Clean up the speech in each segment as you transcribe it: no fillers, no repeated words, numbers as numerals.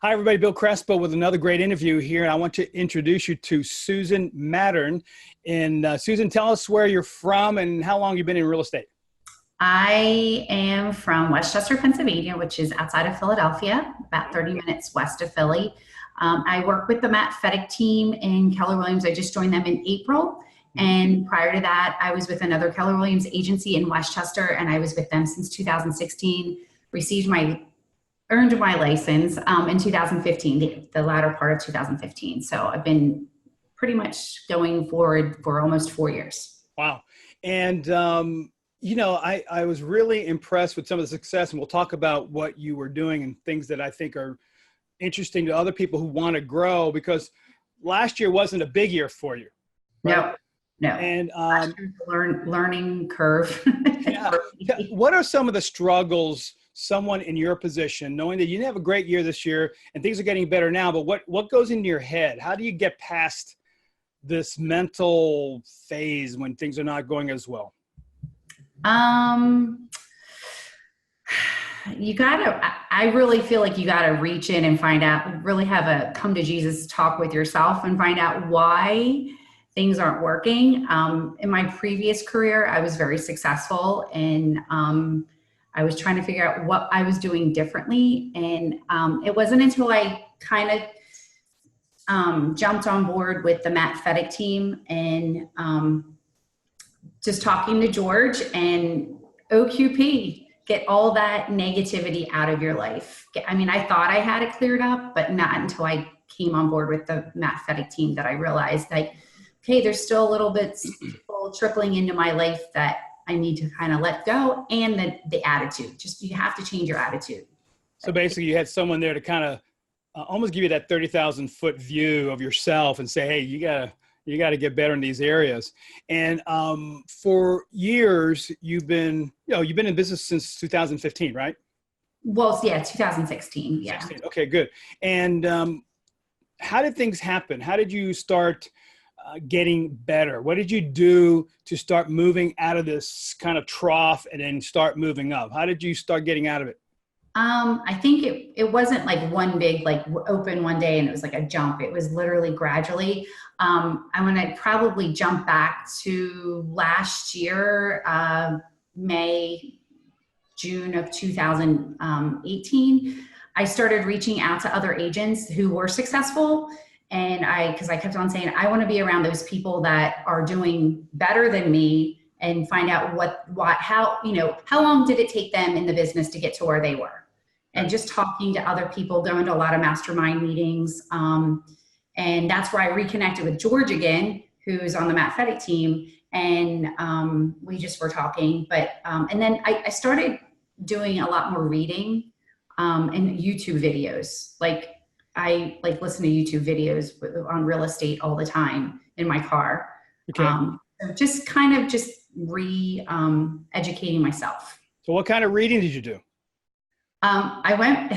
Hi, everybody. Bill Crespo with another great interview here. And I want to introduce you to Susan Mattern. And Susan, tell us where you're from and how long you've been in real estate. I am from Westchester, Pennsylvania, which is outside of Philadelphia, about 30 minutes west of Philly. I work with the Matt Fettig team in Keller Williams. I just joined them in April. And prior to that, I was with another Keller Williams agency in Westchester, and I was with them since 2016, earned my license in 2015, the latter part of 2015. So I've been pretty much going forward for almost 4 years. Wow. And, you know, I was really impressed with some of the success, and we'll talk about what you were doing and things that I think are interesting to other people who want to grow, because last year wasn't a big year for you. Right? No. And learning curve. Yeah. What are some of the struggles someone in your position, knowing that you didn't have a great year this year and things are getting better now, but what goes into your head? How do you get past this mental phase when things are not going as well? I really feel like you gotta reach in and find out, really have a come to Jesus talk with yourself and find out why things aren't working. In my previous career, I was very successful, and I was trying to figure out what I was doing differently. And it wasn't until I kind of jumped on board with the Matt Fettig team and just talking to George and OQP, get all that negativity out of your life. I mean, I thought I had it cleared up, but not until I came on board with the Matt Fettig team that I realized, like, okay, there's still a little bit trickling into my life that I need to kind of let go, and the attitude. Just, you have to change your attitude. So basically you had someone there to kind of almost give you that 30,000 foot view of yourself and say, hey, you gotta get better in these areas. And for years you've been in business since 2015, right? Well, yeah, 2016. Yeah. 16. Okay, good. And how did things happen? How did you start getting better? What did you do to start moving out of this kind of trough and then start moving up? How did you start getting out of it? I think it wasn't like one big, like, open one day and it was like a jump. It was literally gradually. I want to probably jump back to last year, June of 2018. I started reaching out to other agents who were successful. And because I kept on saying, I want to be around those people that are doing better than me, and find out how long did it take them in the business to get to where they were, and just talking to other people, going to a lot of mastermind meetings. And that's where I reconnected with George again, who's on the Matt Fettig team. And we just were talking, and then I started doing a lot more reading and YouTube videos. I listen to YouTube videos on real estate all the time in my car. Okay. So just kind of educating myself. So what kind of reading did you do? I went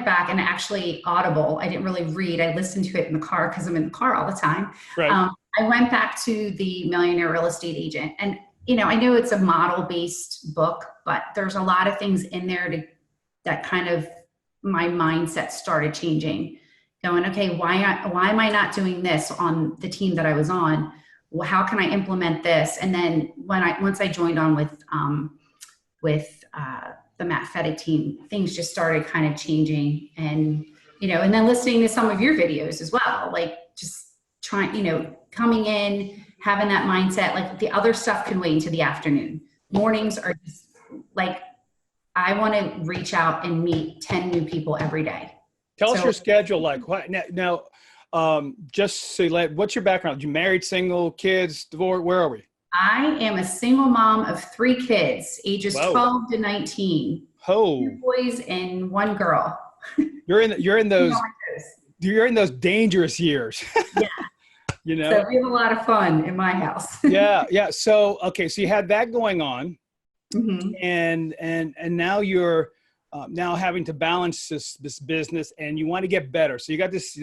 back, and actually Audible. I didn't really read. I listened to it in the car because I'm in the car all the time. Right. I went back to the Millionaire Real Estate Agent, and I know it's a model-based book, but there's a lot of things in there that kind of, my mindset started changing, going, okay, why am I not doing this on the team that I was on? Well, how can I implement this? And then once I joined on with the Matt Fettig team, things just started kind of changing. And, and then listening to some of your videos as well, like just trying, coming in, having that mindset, like the other stuff can wait until the afternoon. Mornings are just like, I want to reach out and meet 10 new people every day. Tell us your schedule like. Now, just so what's your background? You married, single, kids, divorced? Where are we? I am a single mom of 3 kids, ages 12 to 19. Oh. 2 boys and 1 girl. You're in those dangerous years. Yeah. So we have a lot of fun in my house. Yeah. So, okay. So you had that going on. Mm-hmm. And now you're now having to balance this business, and you want to get better. So you got this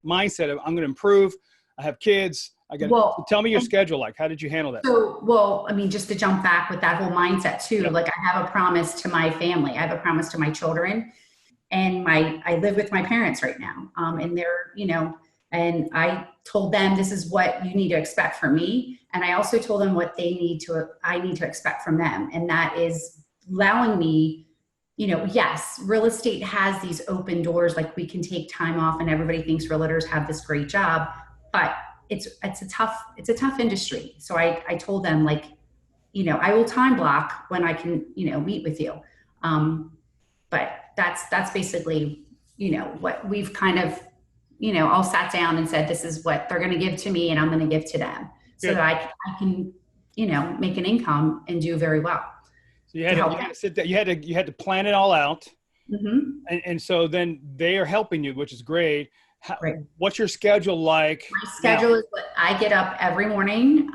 mindset of, I'm going to improve. I have kids. Well, Tell me your schedule. Like, how did you handle that? so, well, I mean, just to jump back with that whole mindset too, Yep. like I have a promise to my family. I have a promise to my children, and I live with my parents right now. And they're, and I told them, this is what you need to expect from me. And I also told them what I need to expect from them. And that is allowing me, yes, real estate has these open doors. Like we can take time off and everybody thinks realtors have this great job, but it's a tough industry. So I told them, like, I will time block when I can, meet with you. But that's basically, what we've kind of, all sat down and said, this is what they're going to give to me and I'm going to give to them. So Good. that I can, make an income and do very well. So you had to sit there, you had to plan it all out. Mm-hmm. And so then they are helping you, which is great. Right. What's your schedule like? My schedule is that I get up every morning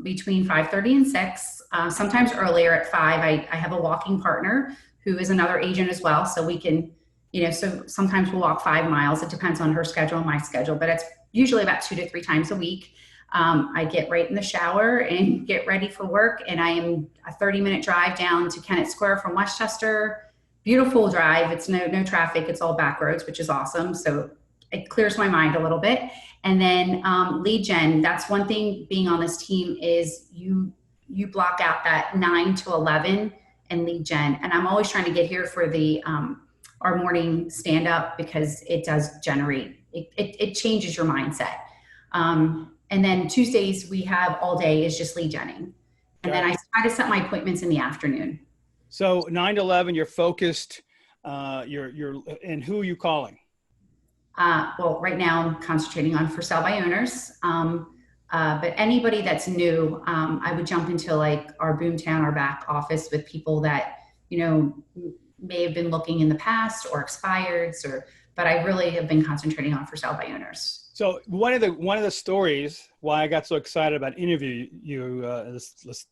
between 5:30 and 6, sometimes earlier at 5. I have a walking partner who is another agent as well. So we can, so sometimes we'll walk 5 miles. It depends on her schedule and my schedule, but it's usually about 2 to 3 times a week. I get right in the shower and get ready for work. And I am a 30-minute drive down to Kennett Square from Westchester. Beautiful drive. It's no traffic. It's all back roads, which is awesome. So it clears my mind a little bit. And then lead gen, that's one thing being on this team is you block out that 9 to 11 and lead gen. And I'm always trying to get here for the our morning stand up because it does generate, it changes your mindset. And then Tuesdays we have all day is just lead genning. And then I try to set my appointments in the afternoon. So 9 to 11, you're focused, and who are you calling? Well, right now I'm concentrating on for sale by owners. But anybody that's new, I would jump into like our Boomtown, our back office with people that, may have been looking in the past or expireds but I really have been concentrating on for sale by owners. So one of the stories why I got so excited about interviewing you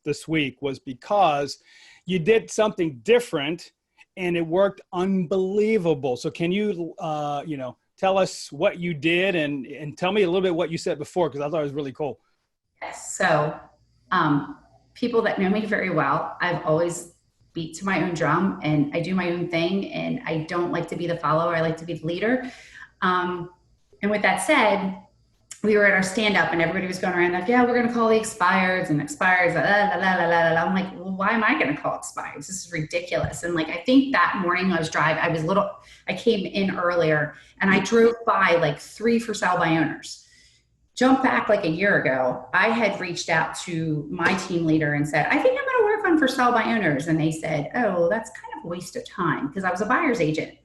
this week was because you did something different and it worked unbelievable. So can you, tell us what you did and tell me a little bit what you said before, because I thought it was really cool. Yes. So people that know me very well, I've always beat to my own drum and I do my own thing and I don't like to be the follower. I like to be the leader. And with that said, we were at our stand up and everybody was going around like, yeah, we're going to call the expireds and expireds. I'm like, well, why am I going to call expireds? This is ridiculous. And like, I think that morning I was driving, I came in earlier and I drove by like 3 for sale by owners. Jump back like a year ago, I had reached out to my team leader and said, I think I'm going to work on for sale by owners. And they said, oh, that's kind of a waste of time because I was a buyer's agent.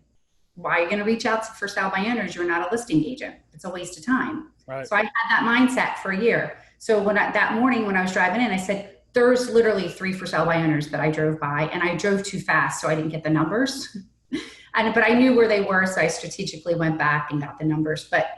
Why are you going to reach out to for sale by owners? You're not a listing agent. It's a waste of time. Right. So I had that mindset for a year. So that morning when I was driving in, I said, there's literally 3 for sale by owners that I drove by and I drove too fast. So I didn't get the numbers, but I knew where they were. So I strategically went back and got the numbers. But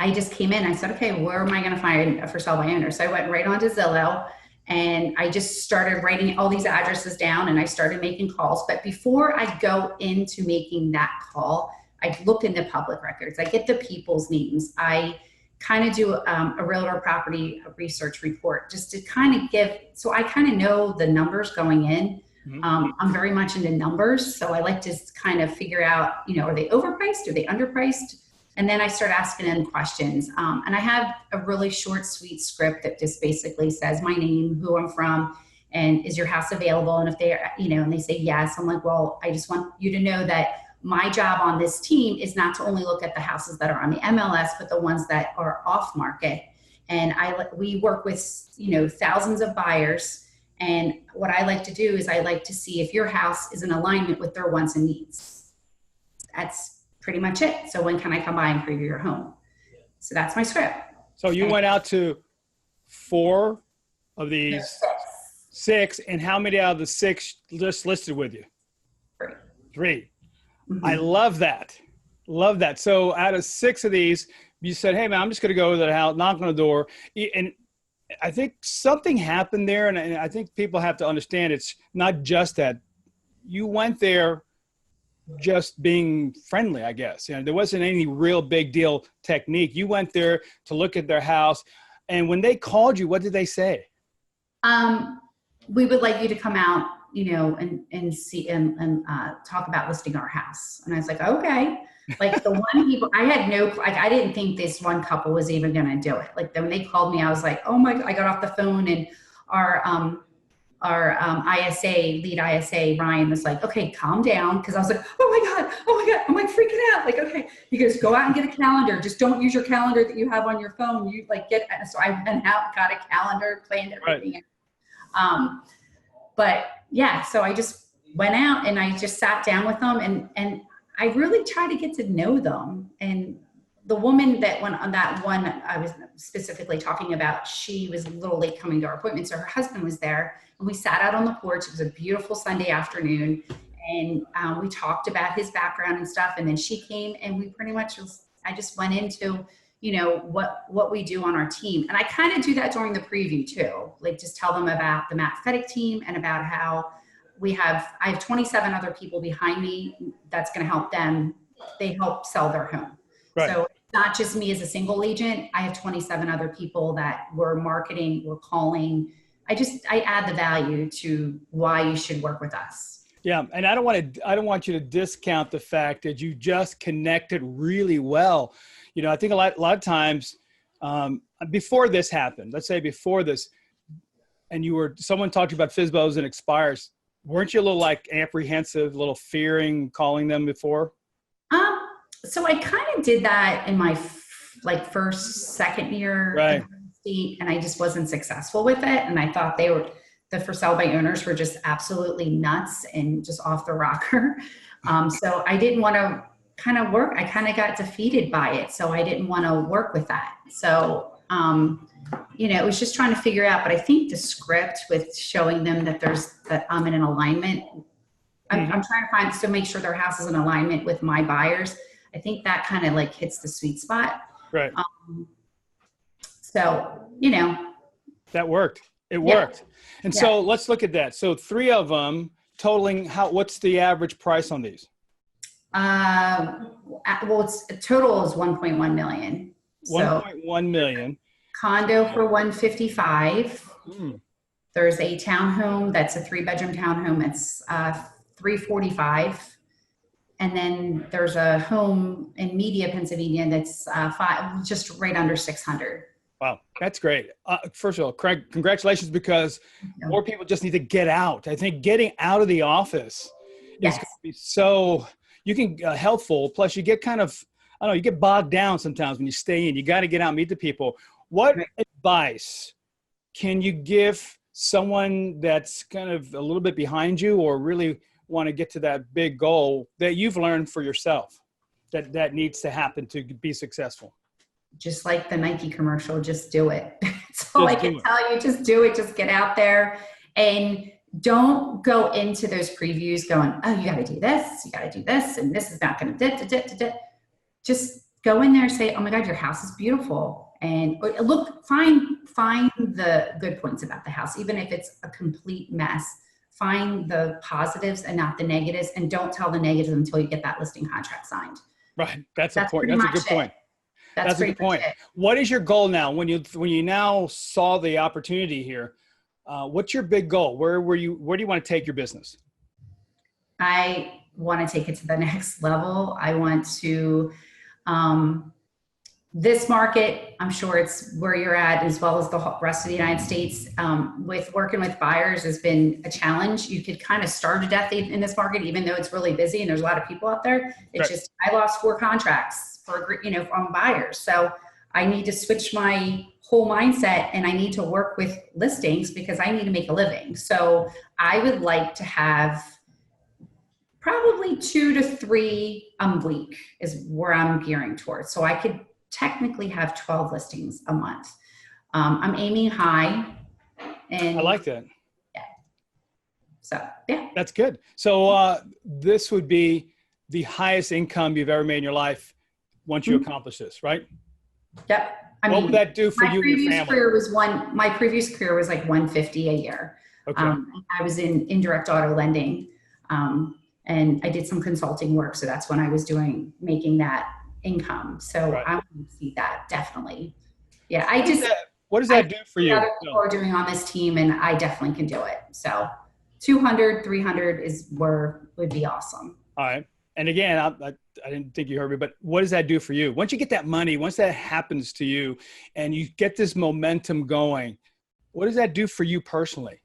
I just came in, I said, okay, where am I going to find a for sale by owner? So I went right onto Zillow and I just started writing all these addresses down and I started making calls. But before I go into making that call, I look into public records. I get the people's names. I kind of do a realtor property research report just to kind of so I kind of know the numbers going in. Mm-hmm. I'm very much into numbers. So I like to kind of figure out, are they overpriced? Are they underpriced? And then I start asking them questions. And I have a really short, sweet script that just basically says my name, who I'm from, and is your house available? And if they're, and they say yes, I'm like, well, I just want you to know that my job on this team is not to only look at the houses that are on the MLS, but the ones that are off market. And we work with, thousands of buyers. And what I like to do is I like to see if your house is in alignment with their wants and needs. That's pretty much it. So when can I come by and preview your home? So that's my script. So you went out to 4 of these, 6, and how many out of the 6 just listed with you? 3. Mm-hmm. I love that. Love that. So out of 6 of these, you said, hey man, I'm just going to go to the house, knock on the door. And I think something happened there. And I think people have to understand it's not just that you went there just being friendly, I guess. You know, there wasn't any real big deal technique. You went there to look at their house. And when they called you, what did they say? We would like you to come out, you know, and see and talk about listing our house. And I was like, okay. Like the one people, I had no, like, I didn't think this one couple was even going to do it. Like when they called me, I was like, oh my God, I got off the phone and our lead ISA, Ryan was like, okay, calm down. Cause I was like, oh my God. I'm like freaking out. Like, okay, he goes, go out and get a calendar. Just don't use your calendar that you have on your phone. You like so I went out, got a calendar, planned everything. Right. But yeah, so I just went out and I just sat down with them and I really tried to get to know them. And the woman that went on that one I was specifically talking about, she was a little late coming to our appointment. So her husband was there and we sat out on the porch. It was a beautiful Sunday afternoon. And we talked about his background and stuff. And then she came and we pretty much I just went into, you know, what we do on our team. And I kind of do that during the preview too. Like just tell them about the Matt Fettig team and about how I have 27 other people behind me that's going to help them. They help sell their home. Right. So it's not just me as a single agent. I have 27 other people that we're marketing, we're calling. I add the value to why you should work with us. Yeah. And I don't want you to discount the fact that you just connected really well. You know, I think a lot of times before this happened, let's say before this, and someone talked about FSBOs and expires, weren't you a little like apprehensive, a little fearing calling them before? So I kind of did that in my second year, right, and I just wasn't successful with it. And I thought the for sale by owners were just absolutely nuts and just off the rocker. So I didn't want to kind of work. I kind of got defeated by it. So I didn't want to work with that. So, you know, it was just trying to figure out, but I think the script with showing them that I'm in an alignment, I'm trying to make sure their house is in alignment with my buyers. I think that kind of like hits the sweet spot. Right. So, you know. That worked. It worked. And so let's look at that. So 3 of them totaling what's the average price on these? Well, total is 1.1 million. 1.1 million. Condo for 155. There's a townhome that's a 3-bedroom townhome. It's 345. And then there's a home in Media, Pennsylvania that's just right under 600. Wow, that's great. First of all, Craig, congratulations, because more people just need to get out. I think getting out of the office is going to be so, you can helpful. Plus you get kind of, I don't know, you get bogged down sometimes when you stay in. You got to get out and meet the people. What advice can you give someone that's kind of a little bit behind you or really want to get to that big goal that you've learned for yourself that needs to happen to be successful? Just like the Nike commercial, just do it. That's all I can tell you. Just do it. Just get out there and don't go into those previews going, oh, you got to do this. You got to do this. And this is not going to just go in there and say, oh my God, your house is beautiful. And look, find the good points about the house, even if it's a complete mess. Find the positives and not the negatives, and don't tell the negatives until you get that listing contract signed. Right. That's a point. That's a good point. That's a good point. What is your goal now? When you now saw the opportunity here, what's your big goal? Where do you want to take your business? I want to take it to the next level. I want to, this market, I'm sure it's where you're at, as well as the rest of the United States, with working with buyers has been a challenge. You could kind of starve to death in this market, even though it's really busy and there's a lot of people out there. It's just, I lost 4 contracts from buyers. So I need to switch my whole mindset and I need to work with listings because I need to make a living. So I would like to have probably 2 to 3 a week is where I'm gearing towards. So I could technically have 12 listings a month. I'm aiming high. And I like that. Yeah. So, yeah. That's good. So this would be the highest income you've ever made in your life once you accomplish this, right? Yep. What would that do for you and your family? My previous career was like 150 a year. Okay. I was in indirect auto lending. And and I did some consulting work. So that's when I was making that income. So Right. I want to see that definitely. Yeah. What does I that see do for what you? other people are doing on this team, and I definitely can do it. So 200, 300 would be awesome. All right. And again, I didn't think you heard me, but what does that do for you? Once you get that money, once that happens to you and you get this momentum going, what does that do for you personally?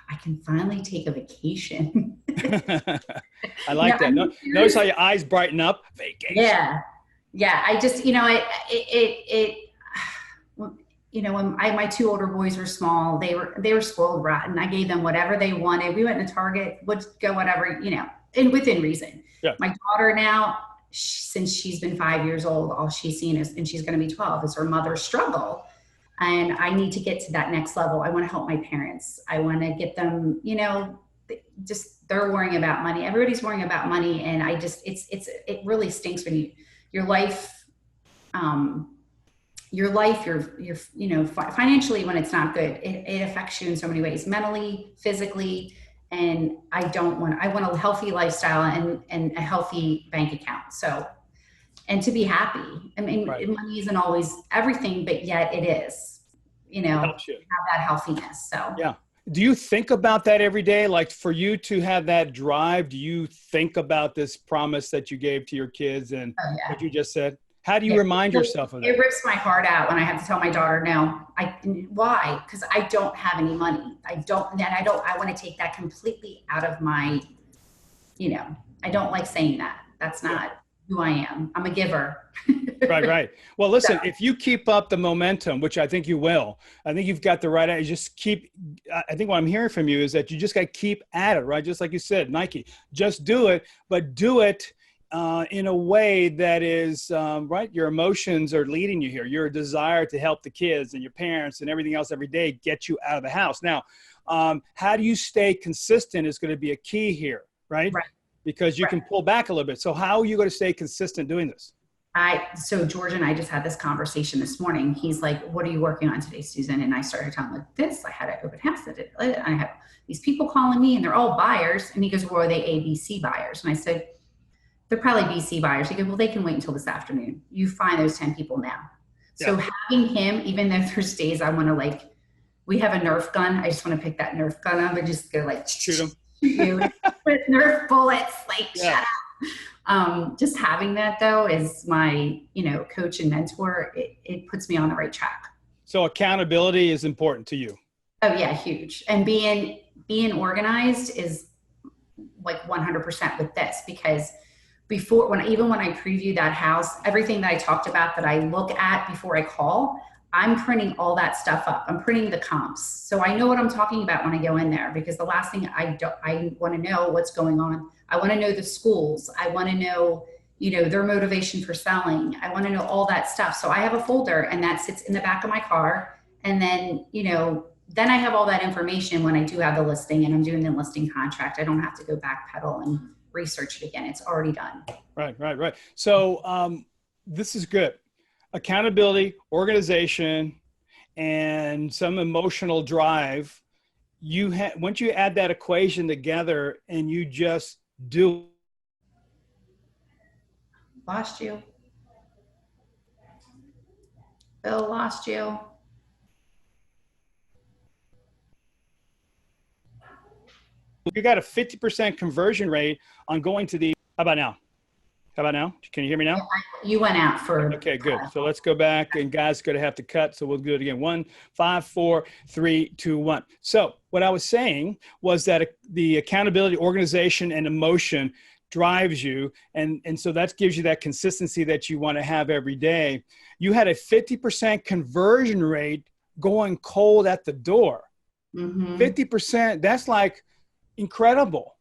I can finally take a vacation. I like that. Notice how your eyes brighten up. Vacation. Yeah. Yeah. I just, when my two older boys were small, they were spoiled rotten. I gave them whatever they wanted. We went to Target, would go whatever, and within reason. Yeah. My daughter now, since she's been 5 years old, all she's seen is, and she's going to be 12, is her mother's struggle. And I need to get to that next level. I want to help my parents. I want to get them, just they're worrying about money. Everybody's worrying about money. And it really stinks when your life, financially, when it's not good, it affects you in so many ways, mentally, physically. And I want a healthy lifestyle and a healthy bank account. So, and to be happy. I mean, right. Money isn't always everything, but yet it is, have that healthiness. So, yeah. Do you think about that every day? Like, for you to have that drive, do you think about this promise that you gave to your kids and what you just said? How do you remind yourself of that? It rips my heart out when I have to tell my daughter, no. Why? Because I don't have any money. I want to take that completely out of my, I don't like saying that. That's not who I am. I'm a giver. Right. Well, listen, if you keep up the momentum, which I think you will, I think you've got the right, I think what I'm hearing from you is that you just got to keep at it, right? Just like you said, Nike, just do it, but do it in a way that is, right, your emotions are leading you here. Your desire to help the kids and your parents and everything else every day get you out of the house. Now, how do you stay consistent is going to be a key here, right? Because you can pull back a little bit. So how are you going to stay consistent doing this? So George and I just had this conversation this morning. He's like, what are you working on today, Susan? And I started telling him this. I had an open house. I have these people calling me and they're all buyers. And he goes, well, are they ABC buyers? And I said, they're probably BC buyers. He goes, well, they can wait until this afternoon. You find those 10 people now. So having him, even though there's days I want to we have a Nerf gun. I just want to pick that Nerf gun up and just go shoot him. You with Nerf bullets, shut up. Just having that though is my, coach and mentor. It puts me on the right track. So accountability is important to you. Oh yeah, huge. And being organized is 100% with this, because even when I preview that house, everything that I talked about that I look at before I call, I'm printing all that stuff up. I'm printing the comps. So I know what I'm talking about when I go in there, because the last thing I want to know what's going on. I want to know the schools. I want to know, their motivation for selling. I want to know all that stuff. So I have a folder and that sits in the back of my car. And then, then I have all that information when I do have the listing and I'm doing the listing contract. I don't have to go backpedal and research it again. It's already done. Right. So this is good. Accountability, organization, and some emotional drive. Once you add that equation together and you just do. Lost you. Bill lost you. You got a 50% conversion rate on going to the, how about now? Can you hear me now? You went out for. Okay, good. So let's go back, and guys going to have to cut. So we'll do it again. 1, 5, 4, 3, 2, 1. So what I was saying was that the accountability, organization, and emotion drives you. And so that gives you that consistency that you want to have every day. You had a 50% conversion rate going cold at the door. 50%, that's incredible.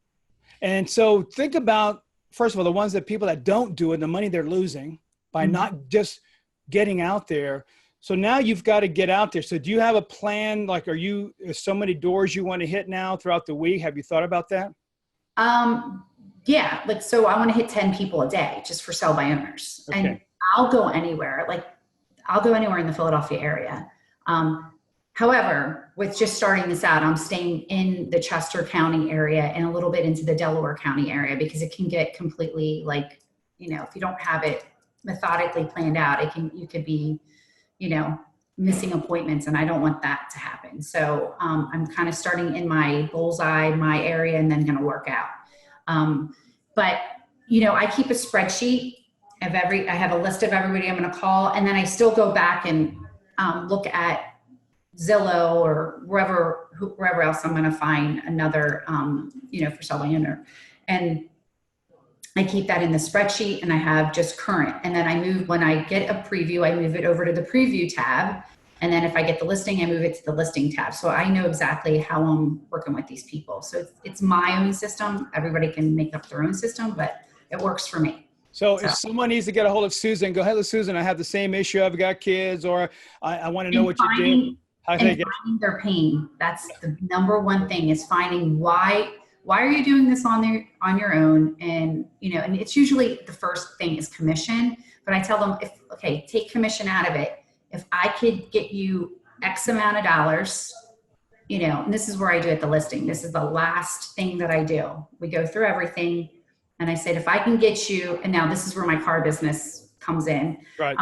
And so think about, first of all, the ones people that don't do it, the money they're losing by not just getting out there. So now you've got to get out there. So do you have a plan? There's so many doors you want to hit now throughout the week? Have you thought about that? Yeah. So I want to hit 10 people a day just for sell by owners. Okay. And I'll go anywhere. I'll go anywhere in the Philadelphia area. However, with just starting this out, I'm staying in the Chester County area and a little bit into the Delaware County area because it can get completely like, if you don't have it methodically planned out, you could be, missing appointments, and I don't want that to happen. So I'm kind of starting in my bullseye, my area, and then going to work out. But I keep a spreadsheet of I have a list of everybody I'm going to call, and then I still go back and look at Zillow or wherever else I'm going to find another, for sale by owner. And I keep that in the spreadsheet, and I have just current. And then when I get a preview, I move it over to the preview tab. And then if I get the listing, I move it to the listing tab. So I know exactly how I'm working with these people. So it's my own system. Everybody can make up their own system, but it works for me. So if someone needs to get a hold of Susan, go ahead, Susan, I have the same issue. I've got kids, or I want to know what you do. How can they get their pain? That's the number one thing, is finding why are you doing this on your own? And, and it's usually the first thing is commission, but I tell them, take commission out of it. If I could get you X amount of dollars, and this is where I do it, the listing. This is the last thing that I do. We go through everything. And I said, if I can get you, and now this is where my car business comes in. Right.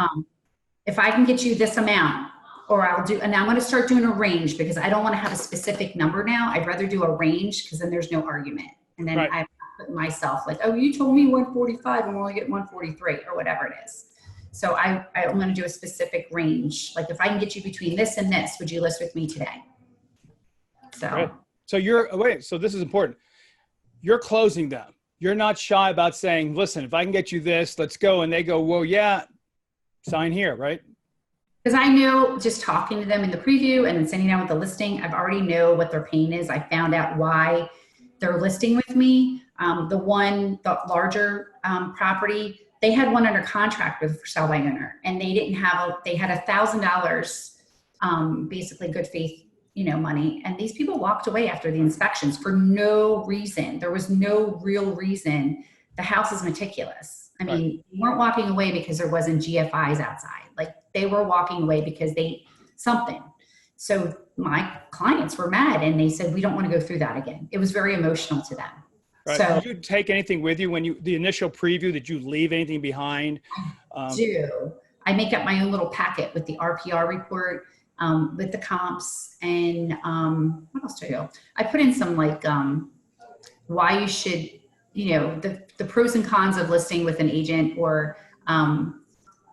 If I can get you this amount, and I'm going to start doing a range, because I don't want to have a specific number now. I'd rather do a range, because then there's no argument. And then I put myself like, oh, you told me 145 and we're only getting 143 or whatever it is. So I'm going to do a specific range. Like, if I can get you between this and this, would you list with me today? So, right. So this is important. You're closing them. You're not shy about saying, listen, if I can get you this, let's go. And they go, well, yeah, sign here, right? Because I know, just talking to them in the preview and then sending out with the listing, I've already know what their pain is. I found out why they're listing with me. The larger property, they had one under contract with for sale by owner, and they didn't have they had $1,000, basically good faith, money. And these people walked away after the inspections for no reason. There was no real reason. The house is meticulous. I mean, they weren't walking away because there wasn't GFIs outside. Like, they were walking away because something. So my clients were mad, and they said, we don't want to go through that again. It was very emotional to them. Right. So, did you take anything with you when the initial preview? Did you leave anything behind? I make up my own little packet with the RPR report, with the comps, and what else do I do? I put in some why you should, the pros and cons of listing with an agent, or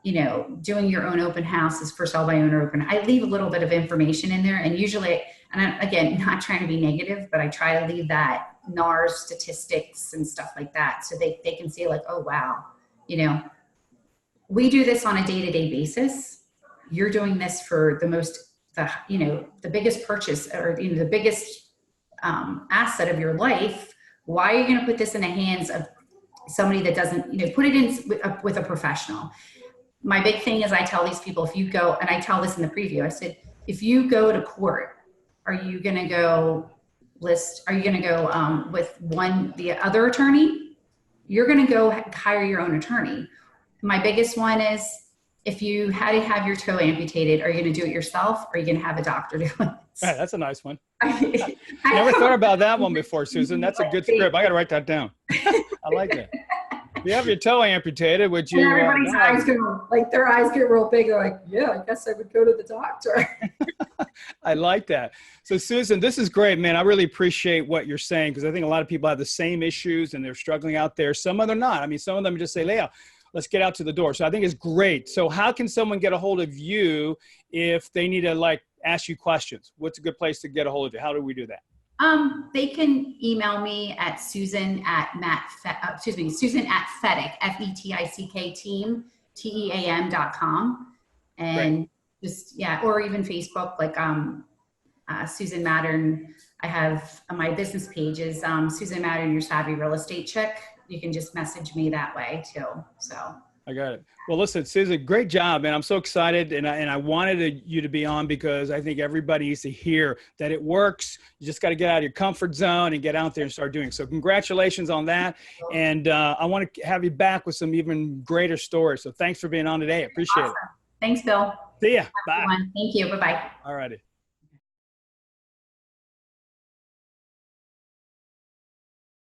doing your own open houses for sale by owner open. I leave a little bit of information in there, and usually, again, not trying to be negative, but I try to leave that NARS statistics and stuff like that, so they can see like, oh, wow, we do this on a day-to-day basis. You're doing this for the biggest purchase, or, the biggest asset of your life. Why are you going to put this in the hands of somebody that doesn't, put it in with a professional? My big thing is, I tell these people, if you go, and I tell this in the preview, I said, if you go to court, are you going to go with the other attorney? You're going to go hire your own attorney. My biggest one is, if you had to have your toe amputated, are you going to do it yourself, or are you going to have a doctor do it? Right, that's a nice one. I never thought about that one before, Susan. That's a good script. I got to write that down. I like that. If you have your toe amputated, would you? Everybody's eyes go, their eyes get real big. They're like, yeah, I guess I would go to the doctor. I like that. So, Susan, this is great, man. I really appreciate what you're saying, because I think a lot of people have the same issues and they're struggling out there. Some of them not. I mean, some of them just say, Leah, let's get out to the door. So I think it's great. So how can someone get a hold of you if they need to ask you questions? What's a good place to get a hold of you? How do we do that? They can email me at Susan at Fetick, FETICK team.com. And just, or even Facebook, Susan Mattern. I have my business page is Susan Mattern, Your Savvy Real Estate Chick. You can just message me that way too. So I got it. Well, listen, Susan, great job, man. I'm so excited, and I wanted you to be on, because I think everybody needs to hear that it works. You just got to get out of your comfort zone and get out there and start doing it. So congratulations on that. And I want to have you back with some even greater stories. So thanks for being on today. I appreciate it. Thanks, Bill. See ya. Bye. Thank you. Bye-bye. All righty.